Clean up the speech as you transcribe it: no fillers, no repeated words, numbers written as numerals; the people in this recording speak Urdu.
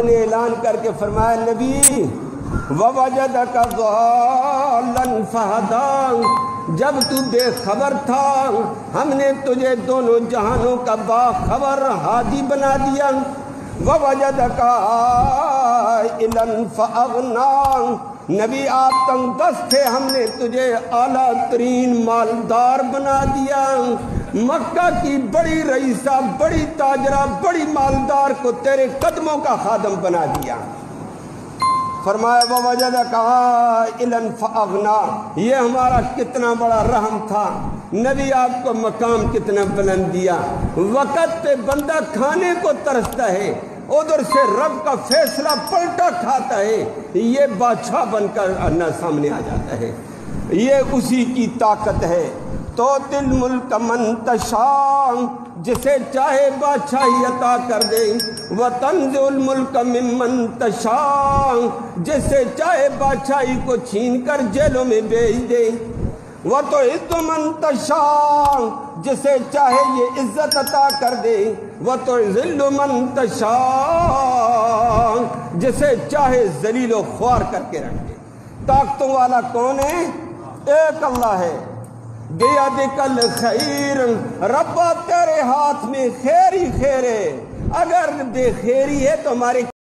نے اعلان کر کے فرمایا نبی وَوَجَدَكَ ضَالًّا فَهَدَىٰ، جب تو بے خبر تھا ہم نے تجھے دونوں جہانوں کا باخبر ہادی بنا دیا۔ وَوَجَدَكَ عَائِلًا فَأَغْنَىٰ، نبی آپ تنگ دست تھے ہم نے تجھے اعلیٰ ترین مالدار بنا دیا۔ مکہ کی بڑی رئیسہ، بڑی تاجرہ، بڑی مالدار کو تیرے قدموں کا خادم بنا دیا۔ فرمایا وَوَجَدَكَ عَائِلًا فَأَغْنَىٰ، یہ ہمارا کتنا بڑا رحم تھا، نبی آپ کو مقام کتنا بلند دیا۔ وقت پہ بندہ کھانے کو ترستا ہے، ادھر سے رب کا فیصلہ پلٹا کھاتا ہے، یہ بادشاہ بن کر سامنے آ جاتا ہے، یہ اسی کی طاقت ہے۔ تو تل ملک من تشاء، جسے چاہے بادشاہی عطا کر دے، وتنزع الملک ممن تشاء، جسے چاہے بادشاہی کو چھین کر جیلوں میں بھیج دے، وتعز من تشاء، جسے چاہے یہ عزت عطا کر دے، وتذل من تشاء، جسے چاہے ذلیل و خوار کر کے رکھ دے۔ طاقتوں والا کون ہے؟ ایک اللہ ہے۔ بیدک الخیر، ربا تیرے ہاتھ میں خیر ہی خیر ہے، اگر بے خیری ہے تو ہمارے